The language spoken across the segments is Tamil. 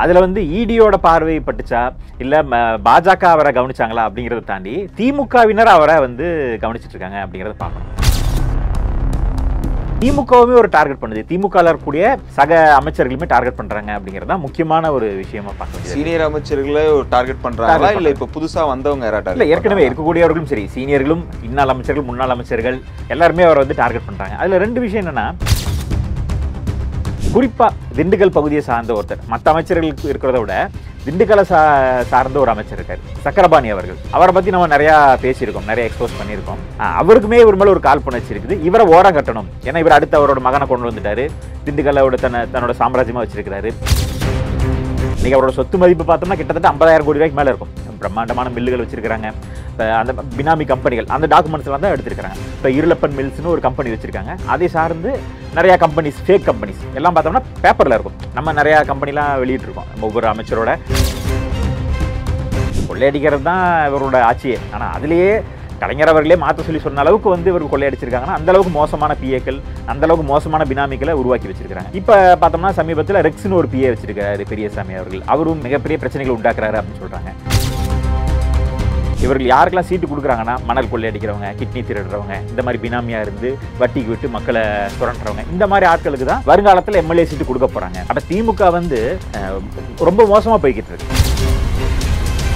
அதுல வந்து ஈடியோட பார்வை பட்டுச்சா இல்ல பாஜக அவரை கவனிச்சாங்களா அப்படிங்கறத தாண்டி திமுகவினர் அவரை வந்து கவனிச்சிட்டு இருக்காங்க அப்படிங்கறத பார்க்கணும். திமுகவுமே ஒரு டார்கெட் பண்ணுது, திமுக இருக்கக்கூடிய சக அமைச்சர்களுமே டார்கெட் பண்றாங்க அப்படிங்கறத முக்கியமான ஒரு விஷயமா பார்க்கணும். சீனியர் அமைச்சர்களை டார்கெட் பண்றாங்களா இல்ல இப்ப புதுசா வந்தவங்க யாராட்ட? இல்ல, ஏற்கனவே இருக்கக்கூடியவர்களும் சரி, சீனியர்களும் இன்னாள் அமைச்சர்கள் முன்னாள் அமைச்சர்கள் எல்லாருமே அவரை வந்து டார்கெட் பண்றாங்க. அதுல ரெண்டு விஷயம் என்னன்னா, குறிப்பா திண்டுக்கல் பகுதியை சார்ந்த ஒருத்தர், மற்ற அமைச்சர்களுக்கு இருக்கிறத விட திண்டுக்கலை சார்ந்த ஒரு அமைச்சர் இருக்காரு, சக்கரபாணி அவர்கள். அவரை பத்தி நம்ம நிறைய பேசியிருக்கோம், நிறைய எக்ஸ்போஸ் பண்ணியிருக்கோம். அவருக்குமே ஒரு மேல ஒரு காழ்ப்புணர்ச்சி இருக்குது. இவரை ஓரம் கட்டணும், ஏன்னா இவர் அடுத்து அவரோட மகனை கொண்டு வந்துட்டாரு, திண்டுக்கல்லோட தன்னோட சாம்ராஜ்யமா வச்சிருக்கிறாரு. இன்னைக்கு அவரோட சொத்து மதிப்பு பார்த்தோம்னா கிட்டத்தட்ட 50,000 கோடி ரூபாய்க்கு மேல இருக்கும். பிரம்மாண்டமான மில்லுகள் வச்சிருக்காங்க, அந்த பினாமி கம்பெனிகள், அந்த டாக்குமெண்ட்ஸ் எல்லாம் தான் எடுத்திருக்காங்க. இப்போ இருளப்பன் மில்ஸ்னு ஒரு கம்பெனி வச்சிருக்காங்க, அதை சார்ந்து நிறைய கம்பெனிஸ், ஃபேக் கம்பெனிஸ் எல்லாம் பார்த்தோம்னா பேப்பர்ல இருக்கும். நம்ம நிறைய கம்பெனிலாம் வெளியிட்டிருக்கோம். நம்ம ஒவ்வொரு அமைச்சரோட கொள்ளையடிக்கிறது தான் இவரோட ஆட்சியே. ஆனால் அதுலேயே கலைஞர் அவர்களே மாற்ற சொல்லி சொன்ன அளவுக்கு வந்து இவருக்கு கொள்ளையடிச்சிருக்காங்கன்னா அந்த அளவுக்கு மோசமான பிஏக்கள், அந்த அளவுக்கு மோசமான பினாமிகளை உருவாக்கி வச்சிருக்காங்க. இப்போ பார்த்தோம்னா சமீபத்தில் ரெக்ஸ்னு ஒரு பிஏ வச்சிருக்காரு பெரியசாமி அவர்கள். அவரும் மிகப்பெரிய பிரச்சனைகள் உண்டாக்குறாரு அப்படின்னு சொல்றாங்க. இவர்கள் யாருக்கெல்லாம் சீட்டு கொடுக்குறாங்கன்னா, மணல் கொள்ளையடிக்கிறவங்க, கிட்னி திருடுறவங்க, இந்த மாதிரி பினாமியா இருந்து வட்டிக்கு விட்டு மக்களை சுரண்டுறவங்க, இந்த மாதிரி ஆட்களுக்கு தான் வருங்காலத்தில் எம்எல்ஏ சீட்டு கொடுக்க போறாங்க. அப்ப திமுக வந்து ரொம்ப மோசமா போய்கிட்டு இருக்கு.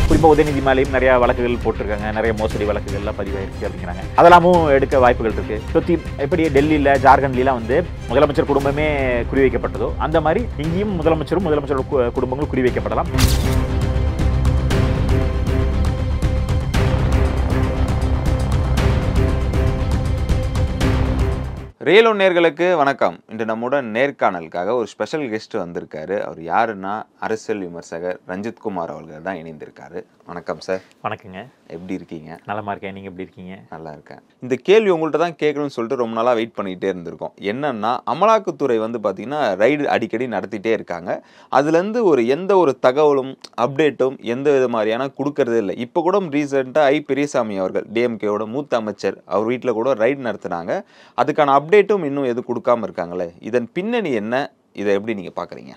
குறிப்பாக உதயநிதி மேலேயும் நிறைய வழக்குகள் போட்டிருக்காங்க, நிறைய மோசடி வழக்குகள்லாம் பதிவாயிருக்கு அப்படிங்கிறாங்க. அதெல்லாமும் எடுக்க வாய்ப்புகள் இருக்கு. சொத்தி எப்படி டெல்லியில் ஜார்க்கண்ட்லாம் வந்து முதலமைச்சர் குடும்பமே குறிவைக்கப்பட்டதோ அந்த மாதிரி இங்கேயும் முதலமைச்சரோட குடும்பங்களும் குறிவைக்கப்படலாம். ரேலோ நேர்களுக்கு வணக்கம். இன்று நம்முடன் நேர்காணலுக்காக ஒரு ஸ்பெஷல் கெஸ்ட் வந்திருக்காரு. அவர் யாருன்னா அரசியல் விமர்சகர் ரஞ்சித்குமார் அவர்கள் தான் இணைந்திருக்காரு. வணக்கம் சார். வணக்கங்க. எப்படி இருக்கீங்க? நலமா இருக்கேன், நீங்க எப்படி இருக்கீங்க? நல்லா இருக்கேன். இந்த கேள்வி உங்கள்கிட்ட தான் கேட்கணும்னு சொல்லிட்டு ரொம்ப நாளாக வெயிட் பண்ணிக்கிட்டே இருந்திருக்கோம். என்னன்னா, அமலாக்கத்துறை வந்து பார்த்தீங்கன்னா ரைடு அடிக்கடி நடத்திட்டே இருக்காங்க. அதுலேருந்து எந்த ஒரு தகவலும் அப்டேட்டும் எந்த வித மாதிரியான கொடுக்கறதே இல்லை. இப்போ கூட ரீசெண்டாக பெரியசாமி அவர்கள், டிஎம்கேவோட மூத்த அமைச்சர், அவர் வீட்டில் கூட ரைடு நடத்தினாங்க. அதுக்கான அப்டேட்டும் இன்னும் எது கொடுக்காம இருக்காங்களே, இதன் பின்னணி என்ன? இதை எப்படி நீங்கள் பார்க்குறீங்க?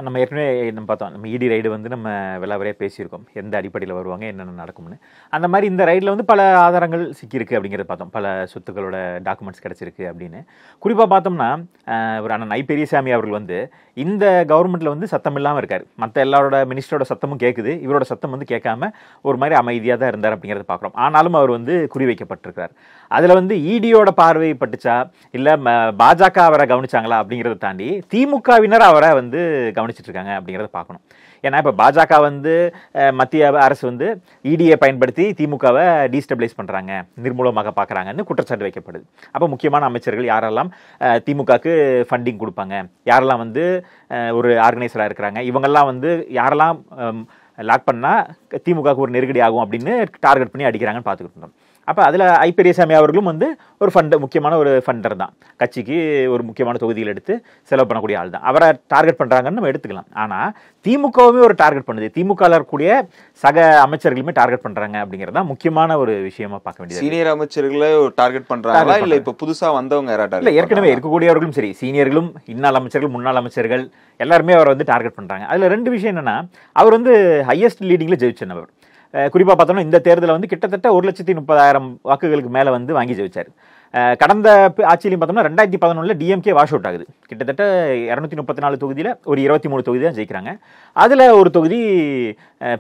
நம்ம ஏற்கனவே பார்த்தோம், நம்ம இடி ரைடு வந்து நம்ம விலாவரியாக பேசியிருக்கோம், எந்த அடிப்படையில் வருவாங்க, என்னென்ன நடக்கும்னு. அந்த மாதிரி இந்த ரைடில் வந்து பல ஆதாரங்கள் சிக்கியிருக்கு அப்படிங்கிறத பார்த்தோம். பல சொத்துக்களோட டாக்குமெண்ட்ஸ் கிடச்சிருக்கு அப்படின்னு. குறிப்பாக பார்த்தோம்னா ஒரு அண்ணன் பெரியசாமி அவர்கள் வந்து இந்த கவர்மெண்ட்டில் வந்து சத்தம் இல்லாமல் இருக்கார். மற்ற எல்லாரோட மினிஸ்டரோட சத்தமும் கேட்குது, இவரோட சத்தம் வந்து கேட்காம ஒரு மாதிரி அமைதியாக தான் இருந்தார் அப்படிங்கிறத பார்க்குறோம். ஆனாலும் அவர் வந்து குறிவைக்கப்பட்டிருக்கிறார். அதில் வந்து ஈடியோட பார்வை பட்டுச்சா இல்லை பாஜக அவரை கவனிச்சாங்களா அப்படிங்கிறத தாண்டி திமுகவினர் அவரை வந்து கவனிச்சிட்டு இருக்காங்க அப்படிங்கிறத பார்க்கணும். ஏன்னா இப்போ பாஜக வந்து மத்திய அரசு வந்து இடியை பயன்படுத்தி திமுகவை டீஸ்டபிளைஸ் பண்ணுறாங்க, நிர்மூலமாக பார்க்குறாங்கன்னு குற்றச்சாட்டு வைக்கப்படுது. அப்போ முக்கியமான அமைச்சர்கள் யாரெல்லாம் திமுகவுக்கு ஃபண்டிங் கொடுப்பாங்க, யாரெல்லாம் வந்து ஒரு ஆர்கனைசராக இருக்கிறாங்க, இவங்கெல்லாம் வந்து யாரெல்லாம் லாக் பண்ணால் திமுகவுக்கு ஒரு நெருக்கடி ஆகும் அப்படின்னு டார்கெட் பண்ணி அடிக்கிறாங்கன்னு பார்த்துக்கிட்டு இருந்தோம். அப்போ அதில் பெரியசாமி அவர்களும் வந்து ஒரு முக்கியமான ஒரு ஃபண்டர் தான், கட்சிக்கு ஒரு முக்கியமான தொகுதியில் எடுத்து செலவு பண்ணக்கூடிய ஆள் தான். அவரை டார்கெட் பண்ணுறாங்கன்னு நம்ம எடுத்துக்கலாம். ஆனால் திமுகவுமே ஒரு டார்கெட் பண்ணுது, திமுகவில் இருக்கக்கூடிய சக அமைச்சர்களுமே டார்கெட் பண்ணுறாங்க அப்படிங்கிறதா முக்கியமான ஒரு விஷயமா பார்க்க வேண்டியது. சீனியர் அமைச்சர்களை டார்கெட் பண்ணுறாங்களா இல்லை இப்போ புதுசாக வந்தவங்க யாராட்ட? இல்லை, ஏற்கனவே இருக்கக்கூடியவர்களும் சரி, சீனியர்களும் இன்னாள் அமைச்சர்கள் முன்னாள் அமைச்சர்கள் எல்லாருமே அவரை வந்து டார்கெட் பண்ணுறாங்க. அதில் ரெண்டு விஷயம் என்னன்னா, அவர் வந்து ஹையஸ்ட் லீடிங்கில் ஜெயிச்சவர். குறிப்பாக பார்த்தோம்னா இந்த தேர்தலில் வந்து கிட்டத்தட்ட 1,30,000 வாக்குகளுக்கு மேலே வந்து வாங்கி ஜெயிச்சார். கடந்த ஆட்சியிலையும் பார்த்தோம்னா 2011 டிஎம்கே வாஷ் அவுட் ஆகுது. கிட்டத்தட்ட 234 தொகுதியில் ஒரு 23 தொகுதி தான் ஜெயிக்கிறாங்க. அதில் ஒரு தொகுதி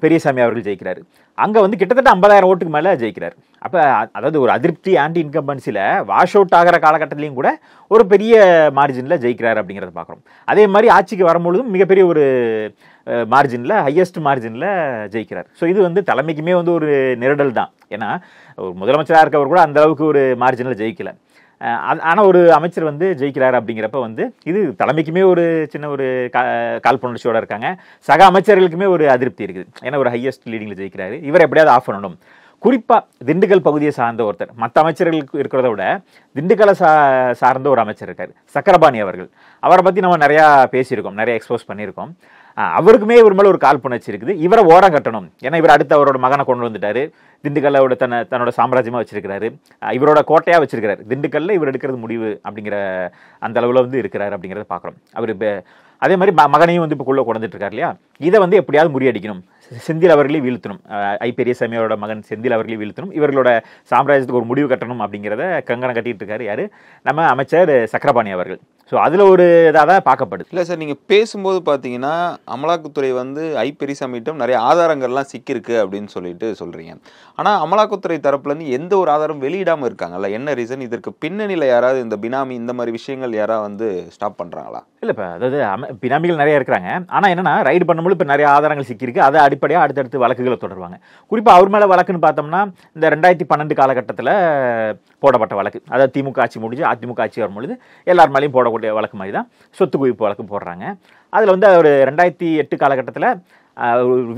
பெரியசாமி அவர்கள் ஜெயிக்கிறாரு. அங்கே வந்து கிட்டத்தட்ட 50,000 ஓட்டுக்கு மேலே ஜெயிக்கிறார். அப்போ அதாவது ஒரு அதிருப்தி ஆன்டி இன்கம்பன்சியில் வாஷ் அவுட் ஆகிற காலகட்டத்திலையும் கூட ஒரு பெரிய மார்ஜினில் ஜெயிக்கிறார் அப்படிங்கிறத பார்க்குறோம். அதே மாதிரி ஆட்சிக்கு வரும்பொழுதும் மிகப்பெரிய ஒரு மார்ஜினில், ஹையஸ்ட் மார்ஜினில் ஜெயிக்கிறார். ஸோ இது வந்து தலைமைக்குமே வந்து ஒரு நெருடல் தான். ஏன்னா ஒரு முதலமைச்சராக இருக்கவர் கூட அந்த அளவுக்கு ஒரு மார்ஜினில் ஜெயிக்கல. ஆனால் ஒரு அமைச்சர் வந்து ஜெயிக்கிறார் அப்படிங்கிறப்ப வந்து இது தலைமைக்குமே ஒரு சின்ன ஒரு காழ்ப்புணர்ச்சியோடு இருக்காங்க. சக அமைச்சர்களுக்குமே ஒரு அதிருப்தி இருக்குது. ஏன்னா ஒரு ஹையஸ்ட் லீடிங்கில் ஜெயிக்கிறாரு, இவர் எப்படியாவது ஆஃப் பண்ணணும். குறிப்பாக திண்டுக்கல் பகுதியை சார்ந்த ஒருத்தர், மற்ற அமைச்சர்களுக்கு இருக்கிறத விட திண்டுக்கலை சார்ந்த ஒரு அமைச்சர் இருக்கார், சக்கரபாணி அவர்கள். அவரை பற்றி நம்ம நிறையா பேசியிருக்கோம், நிறைய எக்ஸ்போஸ் பண்ணியிருக்கோம். அவருக்குமே ஒரு மேலே ஒரு காழ்ப்புணர்ச்சி இருக்குது. இவரை ஓரம் கட்டணும், ஏன்னா இவர் அடுத்து அவரோட மகனை கொண்டு வந்துட்டாரு, திண்டுக்கல்லோட தன்னோட சாம்ராஜ்யமாக வச்சிருக்கிறாரு, இவரோட கோட்டையாக வச்சிருக்கிறாரு. திண்டுக்கல்ல இவர் எடுக்கிறது முடிவு அப்படிங்கிற அந்த அளவில் வந்து இருக்கிறாரு அப்படிங்கிறத பார்க்குறோம். அவர் இப்போ அதே மாதிரி மகனையும் வந்து இப்போ கொள்ள கொண்டுட்டு இருக்காரு இல்லையா, இதை வந்து எப்படியாவது முறியடிக்கணும், செந்தில் அவர்களையும் வீழ்த்தணும், ஐ பெரியசாமியோட மகன் செந்தில் அவர்களையும் வீழ்த்தணும், இவர்களோட சாம்ராஜ்யத்துக்கு ஒரு முடிவு கட்டணும் அப்படிங்கிறத கங்கணம் கட்டிட்டு இருக்காரு யாரு, நம்ம அமைச்சர் சக்கரபாணி அவர்கள். ஸோ அதில் ஒரு இதாக தான் பார்க்கப்படுது. இல்லை சார், நீங்கள் பேசும்போது பார்த்தீங்கன்னா அமலாக்கத்துறை வந்து ஐ பெரியசாமியிடம் நிறைய ஆதாரங்கள்லாம் சிக்கியிருக்கு அப்படின்னு சொல்லிட்டு சொல்கிறீங்க. ஆனால் அமலாக்கத்துறை தரப்புலேருந்து எந்த ஒரு ஆதாரம் வெளியிடாமல் இருக்காங்கல்ல, என்ன ரீசன்? இதற்கு பின்னணியில் யாராவது இந்த பினாமி இந்த மாதிரி விஷயங்கள் யாராவது வந்து ஸ்டாப் பண்ணுறாங்களா? இல்லை, இப்போ அதாவது பினாமிகள் நிறைய இருக்கிறாங்க. ஆனால் என்னன்னா ரைடு பண்ணும்போது இப்போ நிறைய ஆதாரங்கள் சிக்கியிருக்கு. அதை அடிப்படையாக அடுத்தடுத்து வழக்குகளை தொடருவாங்க. குறிப்பாக அவர் மேலே வழக்குன்னு பார்த்தோம்னா இந்த 2012 காலகட்டத்தில் போடப்பட்ட வழக்கு, அதாவது திமுக ஆட்சி முடிஞ்சு அதிமுக ஆட்சி வரும்பொழுது எல்லார் மேலேயும் போடக்கூடிய வழக்கு மாதிரி தான் சொத்து குவிப்பு வழக்கு போடுறாங்க. அதில் வந்து அவர் 2008 காலகட்டத்தில்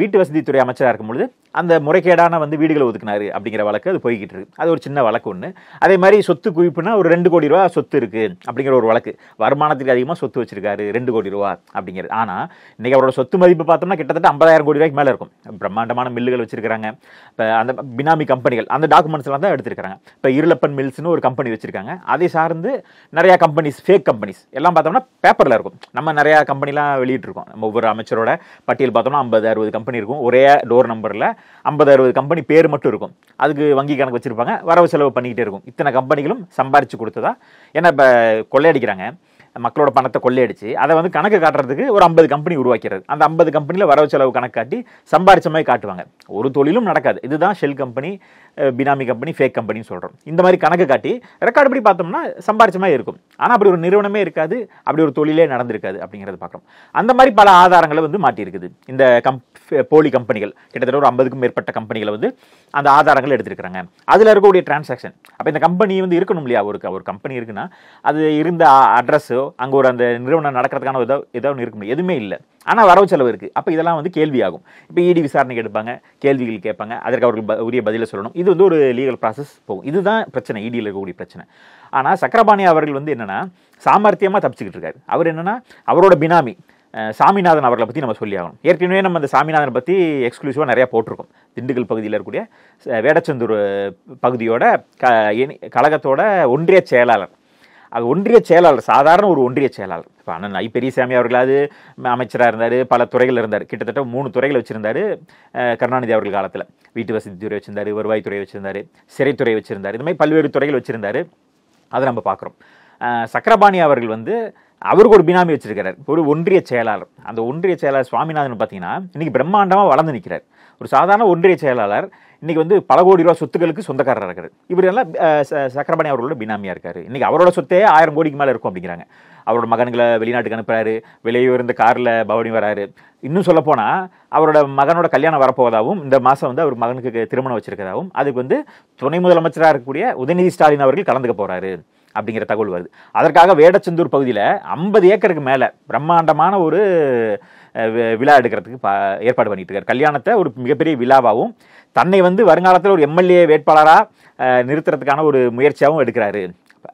வீட்டு வசதித்துறை அமைச்சராக இருக்கும்பொழுது அந்த முறைகேடான வந்து வீடுகளை ஒதுக்குனாரு அப்படிங்கிற வழக்கு அது போய்கிட்டு இருக்கு. அது ஒரு சின்ன வழக்கு ஒன்று. அதே மாதிரி சொத்து குவிப்புனா ஒரு 2 கோடி ரூபா சொத்து இருக்கு அப்படிங்கிற ஒரு வழக்கு, வருமானத்துக்கு அதிகமாக சொத்து வச்சிருக்காரு 2 கோடி ரூபா அப்படிங்கிறது. ஆனால் இன்னைக்கு அவரோட சொத்து மதிப்பு பார்த்தோம்னா கிட்டத்தட்ட 50,000 கோடி ரூபாய்க்கு மேலே இருக்கும். பிரம்மாண்டமான மில்லுகள் வச்சிருக்காங்க. இப்போ அந்த பினாமி கம்பெனிகள் அந்த டாக்குமெண்ட்ஸ்லாம் தான் எடுத்திருக்காங்க. இப்போ இருளப்பன் மில்ஸ்னு ஒரு கம்பெனி வச்சிருக்காங்க. அதை சார்ந்து நிறையா கம்பெனிஸ், ஃபேக் கம்பெனிஸ் எல்லாம் பார்த்தோம்னா பேப்பரில் இருக்கும். நம்ம நிறையா கம்பெனிலாம் வெளியிட்டிருக்கோம். நம்ம ஒவ்வொரு அமைச்சரோட பட்டியல் பார்த்தோம்னா 50-60 கம்பெனி இருக்கும். ஒரே டோர் நம்பரில் 50-60 கம்பெனி பேர் மட்டும் இருக்கும். அதுக்கு வங்கி கணக்கு வச்சிருப்பாங்க, வரவு செலவு பண்ணிக்கிட்டே இருக்கும். இத்தனை கம்பெனிகளும் சம்பாரிச்சு கொடுத்ததா, ஏன்னா இப்போ கொள்ளையடிக்கிறாங்க, மக்களோட பணத்தை கொள்ளையடிச்சு அதை வந்து கணக்கு காட்டுறதுக்கு ஒரு 50 கம்பெனி உருவாக்கிறது. அந்த 50 கம்பெனியில் வரவு செலவு கணக்கு காட்டி சம்பாரிச்ச மாதிரி காட்டுவாங்க. ஒரு தொழிலும் நடக்காது. இதுதான் ஷெல் கம்பெனி, பினாமி கம்பெனி, ஃபேக் கம்பெனின்னு சொல்கிறோம். இந்த மாதிரி கணக்கு காட்டி ரெக்கார்டு படி பார்த்தோம்னா சம்பாரிச்ச மாதிரி இருக்கும். ஆனால் அப்படி ஒரு நிறுவனமே இருக்காது, அப்படி ஒரு தொழிலே நடந்திருக்காது அப்படிங்கிறத பார்க்குறோம். அந்த மாதிரி பல ஆதாரங்களை வந்து மாட்டியிருக்குது இந்த போலி கம்பெனிகள். கிட்டத்தட்ட ஒரு 50க்கும் மேற்பட்ட கம்பெனிகளை வந்து அந்த ஆதாரங்கள் எடுத்திருக்கிறாங்க. அதில் இருக்கக்கூடிய டிரான்சாக்ஷன். அப்போ இந்த கம்பெனி வந்து இருக்கணும் இல்லையா, ஒரு கம்பெனி இருக்குன்னா அது இருந்த அட்ரஸோ அங்கே ஒரு அந்த நிறுவனம் நடக்கிறதுக்கான ஏதாவது இருக்க முடியும், எதுவுமே இல்லை. ஆனால் வரவு செலவு இருக்குது. அப்போ இதெல்லாம் வந்து கேள்வியாகும். இப்போ இடி விசாரணைக்கு எடுப்பாங்க, கேள்விகள் கேட்பாங்க, அதற்கு அவர்கள் உரிய பதிலை சொல்லணும். இது வந்து ஒரு லீகல் ப்ராசஸ் போகும். இதுதான் பிரச்சனை, இடியில் இருக்கக்கூடிய பிரச்சனை. ஆனால் சக்கரபாணி அவர்கள் வந்து என்னன்னா சாமர்த்தியமாக தப்பிச்சுக்கிட்டு இருக்காரு. அவர் என்னன்னா அவரோட பினாமி சாமிநாதன் அவர்களை பற்றி நம்ம சொல்லி ஆகணும். ஏற்கனவே நம்ம அந்த சாமிநாதனை பற்றி எக்ஸ்க்ளூசிவாக நிறையா போட்டிருக்கோம். திண்டுக்கல் பகுதியில் இருக்கக்கூடிய வேடச்சந்தூர் பகுதியோட கழகத்தோட ஒன்றிய செயலாளர். அது ஒன்றிய செயலாளர், சாதாரண ஒரு ஒன்றிய செயலாளர். இப்போ அண்ணன் ஐ பெரியசாமி அவர்களாவது அமைச்சராக இருந்தார், பல துறைகள் இருந்தார். கிட்டத்தட்ட 3 துறைகள் வச்சுருந்தார் கருணாநிதி அவர்கள் காலத்தில். வீட்டு வசதி துறை வச்சுருந்தார், வருவாய்த்துறை வச்சுருந்தார், சிறைத்துறை வச்சுருந்தார். இது மாதிரி பல்வேறு துறைகள் வச்சுருந்தார். அதை நம்ம பார்க்குறோம். சக்கரபாணி அவர்கள் வந்து அவருக்கு ஒரு பினாமி வச்சிருக்கிறார், ஒரு ஒன்றிய செயலாளர். அந்த ஒன்றிய செயலாளர் சுவாமிநாதன் பார்த்தீங்கன்னா இன்னைக்கு பிரம்மாண்டமாக வளர்ந்து நிற்கிறார். ஒரு சாதாரண ஒன்றிய செயலாளர் இன்னைக்கு வந்து பல கோடி ரூபா சொத்துக்களுக்கு சொந்தக்காரராக இருக்காரு. இவர் எல்லாம் சக்கரபாணி அவர்களோட பினாமியாக இருக்காரு. இன்னைக்கு அவரோட சொத்தே 1000 கோடிக்கு மேலே இருக்கும் அப்படிங்கிறாங்க. அவரோட மகன்களை வெளிநாட்டுக்கு அனுப்புறாரு, விலையுயர்ந்த காரில் பவனி வராரு. இன்னும் சொல்ல போனால் அவரோட மகனோட கல்யாணம் வரப்போவதாகவும் இந்த மாதம் வந்து அவர் மகனுக்கு திருமணம் வச்சிருக்கதாகவும் அதுக்கு வந்து துணை முதலமைச்சராக இருக்கக்கூடிய உதயநிதி ஸ்டாலின் அவர்கள் கலந்துக்க போறாரு அப்படிங்கிற தகவல் வருது. அதற்காக வேடச்சந்தூர் பகுதியில் 50 ஏக்கருக்கு மேலே பிரம்மாண்டமான ஒரு விழா எடுக்கிறதுக்கு ஏற்பாடு பண்ணிட்டு இருக்காரு. கல்யாணத்தை ஒரு மிகப்பெரிய விழாவாகவும் தன்னை வந்து வருங்காலத்தில் ஒரு எம்எல்ஏ வேட்பாளராக நிறுத்துறதுக்கான ஒரு முயற்சியாகவும் எடுக்கிறாரு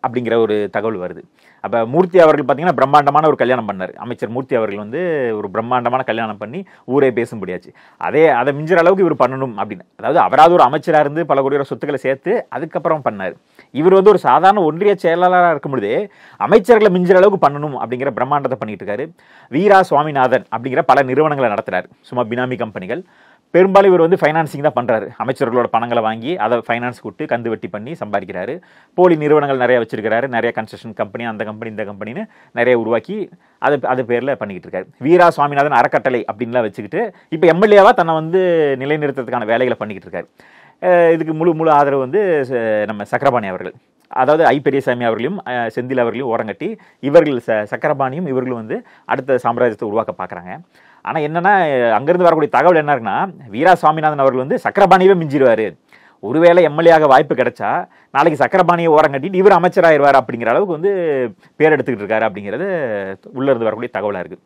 அப்படிங்கிற ஒரு தகவல் வருது. அப்போ மூர்த்தி அவர்கள் பார்த்தீங்கன்னா பிரம்மாண்டமான ஒரு கல்யாணம் பண்ணார். அமைச்சர் மூர்த்தி அவர்கள் வந்து ஒரு பிரம்மாண்டமான கல்யாணம் பண்ணி ஊரே பேசும்படியாச்சு. அதை மிஞ்சுற அளவுக்கு இவர் பண்ணணும் அப்படின்னு, அதாவது அவராது ஒரு அமைச்சராக இருந்து பல கோடி ரூபாய் சொத்துக்களை சேர்த்து அதுக்கப்புறம் பண்ணார். இவர் வந்து ஒரு சாதாரண ஒன்றிய செயலாளராக இருக்கும் பொழுதே அமைச்சர்களை மிஞ்சுற அளவுக்கு பண்ணணும் அப்படிங்கிற பிரம்மாண்டத்தை பண்ணிட்டு இருக்காரு. வீரா சுவாமிநாதன் அப்படிங்கிற பல நிறுவனங்களை நடத்துறாரு, சும்மா பினாமி கம்பெனிகள். பெரும்பாலும் இவர் வந்து ஃபைனான்சிங் தான் பண்ணுறாரு. அமைச்சர்களோட பணங்களை வாங்கி அதை ஃபைனான்ஸ் கொடுத்து கந்து வெட்டி பண்ணி சம்பாதிக்கிறாரு. போலி நிறுவனங்கள் நிறைய வச்சிருக்கிறாரு. நிறைய கன்ஸ்ட்ரக்ஷன் கம்பெனி, அந்த கம்பெனி, இந்த கம்பெனின்னு நிறைய உருவாக்கி அது பேரில் பண்ணிக்கிட்டு இருக்காரு. வீரா சுவாமிநாதன் அறக்கட்டளை அப்படின்லாம் வச்சுக்கிட்டு இப்போ எம்எல்ஏவாக தன்னை வந்து நிலைநிறுத்துறதுக்கான வேலைகளை பண்ணிக்கிட்டு இருக்காரு. இதுக்கு முழு ஆதரவு வந்து நம்ம சக்கரபாணி அவர்கள், அதாவது ஐ பெரியசாமி அவர்களையும் செந்தில் அவர்களையும் ஓரங்கட்டி இவர்கள் சக்கரபாணியும் இவர்களும் வந்து அடுத்த சாம்ராஜ்யத்தை உருவாக்க பார்க்குறாங்க. ஆனால் என்னன்னா அங்கேருந்து வரக்கூடிய தகவல் என்ன இருக்குன்னா வீரா சுவாமிநாதன் அவர்கள் வந்து சக்கரபாணியவே மிஞ்சிடுவார். ஒருவேளை எம்எல்ஏயாக வாய்ப்பு கிடைச்சா நாளைக்கு சக்கரபாணியை ஓரம் கட்டிட்டு இவர் அமைச்சராகிடுவார் அப்படிங்கிற அளவுக்கு வந்து பேர் எடுத்துக்கிட்டு இருக்காரு அப்படிங்கிறது உள்ளேருந்து வரக்கூடிய தகவலாக இருக்குது.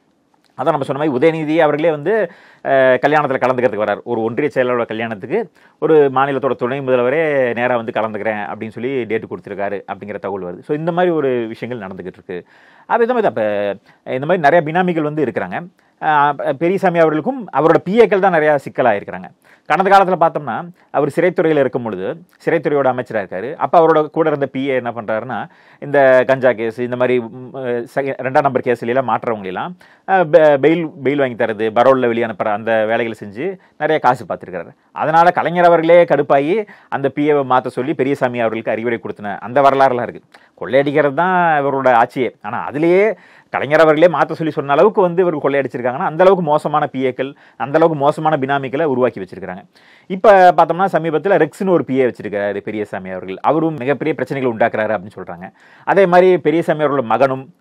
அதான் நம்ம சொன்ன மாதிரி உதயநிதி அவர்களே வந்து கல்யாணத்தில் கலந்துக்கிறதுக்கு வரார். ஒரு ஒன்றிய செயலாளரோட கல்யாணத்துக்கு ஒரு மாநிலத்தோட துணை முதல்வரே நேராக வந்து கலந்துக்கிறேன் அப்படின்னு சொல்லி டேட்டு கொடுத்துருக்காரு அப்படிங்கிற தகவல் வருது. ஸோ இந்த மாதிரி ஒரு விஷயங்கள் நடந்துக்கிட்டு இருக்கு. அது இந்த மாதிரி அப்போ இந்த மாதிரி நிறைய பினாமிகள் வந்து இருக்கிறாங்க. பெரியசாமி அவர்களுக்கும் அவரோட பிஏக்கள் தான் நிறையா சிக்கலாக இருக்கிறாங்க. கடந்த காலத்தில் பார்த்தோம்னா அவர் சிறைத்துறையில் இருக்கும் பொழுது சிறைத்துறையோட அமைச்சராக இருக்காரு. அப்போ அவரோட கூட இருந்த பிஏ என்ன பண்ணுறாருன்னா, இந்த கஞ்சா கேஸ் இந்த மாதிரி 2ஆம் நம்பர் கேஸ்லாம் மாற்றுறவங்களெல்லாம் பெயில் வாங்கி தரது, பரோலில் வெளியே அனுப்புகிற அந்த வேலைகளை செஞ்சு நிறைய காசு பார்த்துருக்காரு. அதனால் கலைஞர் அவர்களே கடுப்பாகி அந்த பிஏவை மாற்ற சொல்லி பெரியசாமி அவர்களுக்கு அறிவுரை கொடுத்தின அந்த வரலாறுலாம் இருக்குது. கொள்ளையடிக்கிறது தான் இவரோட ஆட்சியே. ஆனால் அதுலேயே கலைஞர் அவர்களே மாற்ற சொல்லி சொன்ன அளவுக்கு இவர்கள் கொள்ளையடிச்சிருக்காங்கன்னா அந்த அளவுக்கு மோசமான பிஏக்கள், அந்த அளவுக்கு மோசமான பினாமிக்களை உருவாக்கி வச்சிருக்காங்க. இப்போ பார்த்தோம்னா சமீபத்தில் ரெக்ஸ்னு ஒரு பிஏ வச்சிருக்காரு பெரியசாமி அவர்கள். அவரும் மிகப்பெரிய பிரச்சனைகள் உண்டாக்குறாரு அப்படின்னு சொல்றாங்க. அதே மாதிரி பெரியசாமி அவர்களோட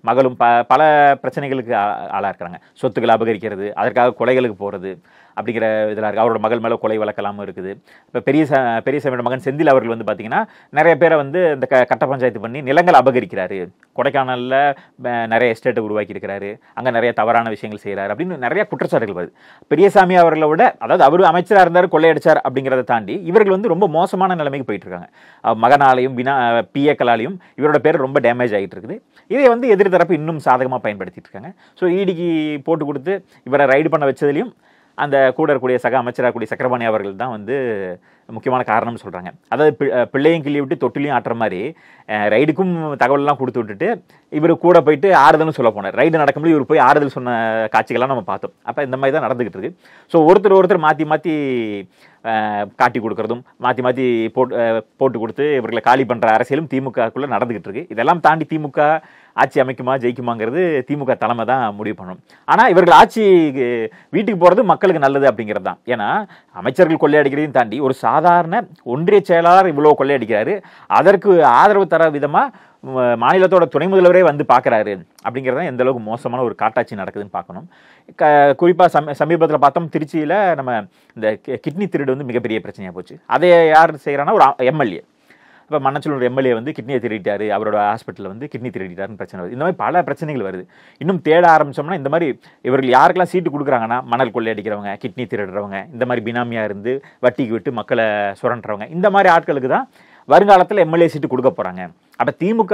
மகளும் பல பிரச்சனைகளுக்கு ஆளாக இருக்கிறாங்க. சொத்துக்களை அபகரிக்கிறது, அதற்காக கொலைகளுக்கு போகிறது அப்படிங்கிற இதில் இருக்குது. அவரோட மகள் மேலே கொலை வழக்கெல்லாமும் இருக்குது. இப்போ பெரியசாமியோட மகன் செந்தில் அவர்கள் பார்த்தீங்கன்னா நிறைய பேரை இந்த கட்ட பஞ்சாயத்து பண்ணி நிலங்கள் அபகரிக்கிறாரு. கொடைக்கானலில் நிறைய எஸ்டேட்டை உருவாக்கி இருக்கிறாரு, அங்கே நிறைய தவறான விஷயங்கள் செய்கிறாரு அப்படின்னு நிறைய குற்றச்சாட்டுகள் வருது. பெரியசாமி அவர்களை விட, அதாவது அவர் அமைச்சராக இருந்தார், கொள்ளையடிச்சார் அப்படிங்கிறத தாண்டி இவர்கள் ரொம்ப மோசமான நிலைமைக்கு போயிட்டு இருக்காங்க. மகனாலையும் பிஏக்களாலையும் இவரோட பேர் ரொம்ப டேமேஜ் ஆகிட்டு இருக்குது. இதை எதிர் தரப்பு இன்னும் சாதகமாக பயன்படுத்திட்டு இருக்காங்க. ஸோ இடிக்கு போட்டு கொடுத்து இவரை ரைடு பண்ண வச்சதுலையும் அந்த கூட இருக்கக்கூடிய சக அமைச்சராக இருக்கக்கூடிய சக்கரபாணி அவர்கள் தான் முக்கியமான காரணம்னு சொல்கிறாங்க. அதாவது பிள்ளையும் கிள்ளி விட்டு தொட்டிலையும் ஆட்டுற மாதிரி ரைடுக்கும் தகவலெல்லாம் கொடுத்து விட்டுட்டு இவர் கூட போயிட்டு ஆறுதல்னு சொல்ல போனார். ரைடு நடக்கும்போது இவர் போய் ஆறுதல் சொன்ன காட்சிகள்லாம் நம்ம பார்த்தோம். அப்போ இந்த மாதிரி தான் நடந்துகிட்டு இருக்கு. ஸோ ஒருத்தர் மாற்றி காட்டி கொடுக்கறதும் மாற்றி போட்டு கொடுத்து இவர்களை காலி பண்ணுற அரசியலும் திமுகக்குள்ளே நடந்துகிட்டு இருக்கு. இதெல்லாம் தாண்டி திமுக ஆட்சி அமைக்குமா ஜெயிக்குமாங்கிறது திமுக தலைமை தான் முடிவு பண்ணணும். ஆனால் இவர்கள் ஆட்சி வீட்டுக்கு போகிறது மக்களுக்கு நல்லது அப்படிங்கிறது தான். ஏன்னா அமைச்சர்கள் கொள்ளையடிக்கிறதையும் தாண்டி ஒரு சாதாரண ஒன்றிய செயலாளர் இவ்வளோ கொள்ளையடிக்கிறாரு, அதற்கு ஆதரவு தர விதமாக மாநிலத்தோட துணை முதல்வரே பார்க்குறாரு அப்படிங்கிறத எந்த அளவுக்கு மோசமான ஒரு காட்டாட்சி நடக்குதுன்னு பார்க்கணும். குறிப்பாக சமீபத்தில் பார்த்தோம், திருச்சியில் நம்ம இந்த கிட்னி திருடு மிகப்பெரிய பிரச்சனையாக போச்சு. அதை யார் செய்கிறான்னா ஒரு எம்எல்ஏ. இப்போ மன்னச்சூர் எம்எல்ஏ கிட்னியை திருடிட்டாரு, அவரோட ஹாஸ்பிட்டலில் கிட்னி திருடிட்டாருன்னு பிரச்சனை வருது. இந்த மாதிரி பல பிரச்சனைகள் வருது. இன்னும் தேட ஆரம்பிச்சோம்னா இந்த மாதிரி இவர்கள் யாருக்கெல்லாம் சீட்டு கொடுக்குறாங்கன்னா, மணல் கொள்ளையடிக்கிறவங்க, கிட்னி திருடுறவங்க, இந்த மாதிரி பினாமியாக இருந்து வட்டிக்கு விட்டு மக்களை சுரண்டுறவங்க, இந்த மாதிரி ஆட்களுக்கு தான் வருங்காலத்தில் எம்எல்ஏ சீட்டு கொடுக்க போகிறாங்க. அப்போ திமுக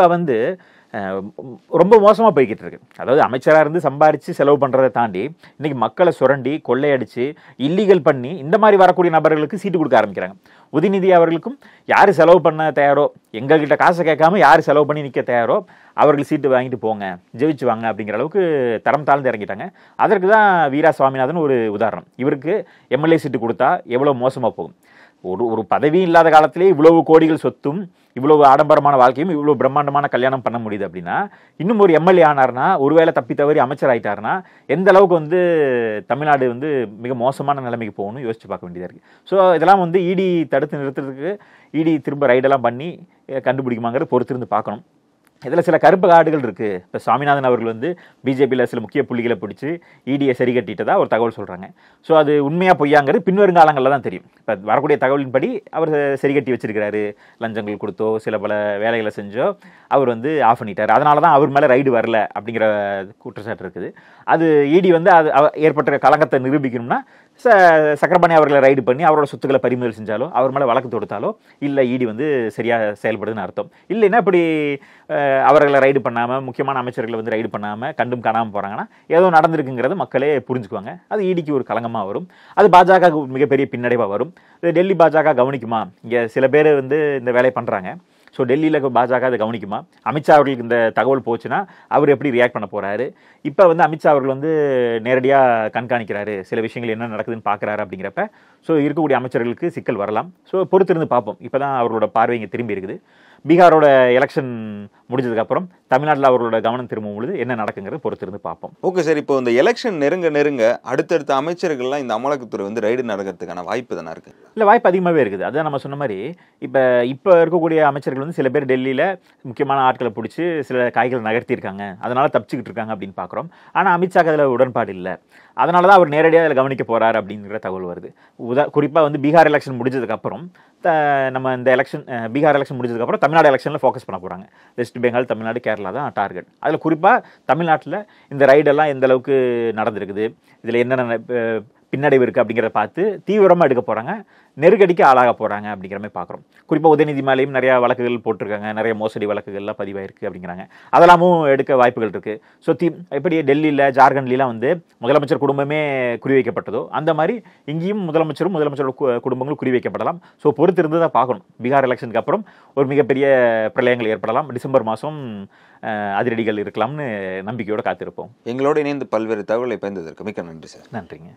ரொம்ப மோசமாக போய்கிட்டு இருக்கு. அதாவது அமைச்சராக இருந்து சம்பாரித்து செலவு பண்ணுறதை தாண்டி இன்னைக்கு மக்களை சுரண்டி கொள்ளையடிச்சு இல்லீகல் பண்ணி இந்த மாதிரி வரக்கூடிய நபர்களுக்கு சீட்டு கொடுக்க ஆரம்பிக்கிறாங்க. உதயநிதி அவர்களுக்கும் யார் செலவு பண்ண தயாரோ, எங்ககிட்ட காசை கேட்காம யார் செலவு பண்ணி நிற்க தயாரோ அவர்கள் சீட்டு வாங்கிட்டு போங்க, ஜெயிச்சு வாங்க அப்படிங்கிற அளவுக்கு தரம் தாழ்ந்து இறங்கிட்டாங்க. அதற்கு தான் வீரா சுவாமிநாதன் ஒரு உதாரணம். இவருக்கு எம்எல்ஏ சீட்டு கொடுத்தா எவ்வளோ மோசமாக போகும். ஒரு பதவி இல்லாத காலத்திலே இவ்வளவு கோடிகள் சொத்தும் இவ்வளவு ஆடம்பரமான வாழ்க்கையும் இவ்வளவு பிரம்மாண்டமான கல்யாணம் பண்ண முடியுது அப்படின்னா, இன்னும் ஒரு எம்எல்ஏ ஆனார்னா, ஒருவேளை தப்பி தவறி அமைச்சர் ஆயிட்டாருன்னா எந்த அளவுக்கு தமிழ்நாடு மிக மோசமான நிலைமைக்கு போகணும்னு யோசிச்சு பார்க்க வேண்டியதாக இருக்குது. ஸோ இதெல்லாம் இடி தடுத்து நிறுத்துறதுக்கு இடி திரும்ப ரைடெல்லாம் பண்ணி கண்டுபிடிக்குமாங்கிறது பொறுத்திருந்து பார்க்கணும். இதில் சில கருப்பு கார்டுகள் இருக்குது. இப்போ சுவாமிநாதன் அவர்கள் பிஜேபியில் சில முக்கிய புள்ளிகளை பிடிச்சி இடியை சரி கட்டிட்டதா ஒரு தகவல் சொல்கிறாங்க. ஸோ அது உண்மையாக பொய்யாங்கிறது பின்வருங்காலங்களில் தான் தெரியும். இப்போ வரக்கூடிய தகவலின்படி அவர் சரி கட்டி வச்சிருக்கிறாரு, லஞ்சங்கள் கொடுத்தோ சில பல வேலைகளை செஞ்சோ அவர் ஆஃப் பண்ணிட்டார். அதனால தான் அவர் மேலே ரைடு வரல அப்படிங்கிற குற்றச்சாட்டு இருக்குது. அது இடி அது ஏற்பட்ட கலங்கத்தை நிரூபிக்கணும்னா சக்கரபாணி அவர்களை ரைடு பண்ணி அவரோட சொத்துக்களை பறிமுதல் செஞ்சாலோ, அவர் மேலே வழக்கு தொடுத்தாலோ இல்லை இடி சரியாக செயல்படுதுன்னு அர்த்தம். இல்லைன்னா இப்படி அவர்களை ரைடு பண்ணாமல், முக்கியமான அமைச்சர்களை ரைடு பண்ணாமல் கண்டும் காணாமல் போகிறாங்கன்னா ஏதோ நடந்திருக்குங்கிறது மக்களே புரிஞ்சுக்குவாங்க. அது இடிக்கு ஒரு களங்கமாக வரும். அது பாஜக மிகப்பெரிய பின்னடைவாக வரும். டெல்லி பாஜக கவனிக்குமா? இங்கே சில பேர் இந்த வேலையை பண்ணுறாங்க. ஸோ டெல்லியில் பாஜக அதை கவனிக்குமா? அமித்ஷா அவர்களுக்கு இந்த தகவல் போச்சுன்னா அவர் எப்படி ரியாக்ட் பண்ண போகிறாரு? இப்போ அமித்ஷா அவர்கள் நேரடியாக கண்காணிக்கிறாரு, சில விஷயங்கள் என்ன நடக்குதுன்னு பார்க்குறாரு. அப்படிங்கிறப்ப ஸோ இருக்கக்கூடிய அமைச்சர்களுக்கு சிக்கல் வரலாம். ஸோ பொறுத்திருந்து பார்ப்போம். இப்போ தான் அவர்களோட பார்வை இங்கே திரும்பி இருக்குது. பீகாரோட எலெக்ஷன் முடிஞ்சதுக்கப்புறம் தமிழ்நாட்டில் அவர்களோட கவனம் திரும்பும் பொழுது என்ன நடக்குங்கிறது பொறுத்திருந்து பார்ப்போம். ஓகே சார், இப்போ இந்த எலெக்ஷன் நெருங்க அடுத்தடுத்த அமைச்சர்கள்லாம் இந்த அமலாக்கத்துறை ரைடு நடக்கிறதுக்கான வாய்ப்பு தானே இருக்குது? இல்லை, வாய்ப்பு அதிகமாகவே இருக்குது. அதான் நம்ம சொன்ன மாதிரி இப்போ இருக்கக்கூடிய அமைச்சர்கள் சில பேர் டெல்லியில் முக்கியமான ஆட்களை பிடிச்சி சில காய்கள் நகர்த்தியிருக்காங்க, அதனால தப்பிச்சுக்கிட்டு இருக்காங்க அப்படின்னு பார்க்குறோம். ஆனால் அமித்ஷாக்கு அதில் உடன்பாடு இல்லை. அதனால தான் அவர் நேரடியாக அதில் கவனிக்க போகிறார் அப்படிங்கிற தகவல் வருது. குறிப்பாக பீகார் எலெக்ஷன் முடிஞ்சதுக்கப்புறம் நம்ம இந்த பீகார் எலெக்ஷன் முடிஞ்சதுக்கப்புறம் தமிழ்நாடு எலெக்ஷனில் ஃபோக்கஸ் பண்ண போகிறாங்க. வெஸ்ட் பெங்கால், தமிழ்நாடு, கேரளா தான் டார்கெட். அதில் குறிப்பாக தமிழ்நாட்டில் இந்த ரைடெல்லாம் எந்த அளவுக்கு நடந்திருக்குது, இதில் என்னென்ன பின்னடைவு இருக்குது அப்படிங்கிறத பார்த்து தீவிரமாக எடுக்க போகிறாங்க. நெருக்கடிக்கு ஆளாக போகிறாங்க அப்படிங்கிற மாதிரி பார்க்குறோம். குறிப்பாக உதயநிதி மேலேயும் நிறையா வழக்குகள் போட்டிருக்காங்க, நிறைய மோசடி வழக்குகள்லாம் பதிவாயிருக்கு அப்படிங்கிறாங்க. அதெல்லாமும் எடுக்க வாய்ப்புகள் இருக்குது. ஸோ எப்படி டெல்லியில் ஜார்க்கண்ட்லாம் வந்து முதலமைச்சர் குடும்பமே குறிவைக்கப்பட்டதோ அந்த மாதிரி இங்கேயும் முதலமைச்சரோட குடும்பங்களும் குறிவைக்கப்படலாம். ஸோ பொறுத்து இருந்து தான் பார்க்கணும். பீகார் எலெக்ஷனுக்கு அப்புறம் ஒரு மிகப்பெரிய பிரளயங்கள் ஏற்படலாம். டிசம்பர் மாதம் அதிரடிகள் இருக்கலாம்னு நம்பிக்கையோடு காத்திருப்போம். எங்களோட இணைந்து பல்வேறு தகவலை பயந்ததற்கு மிக்க நன்றி சார். நன்றிங்க.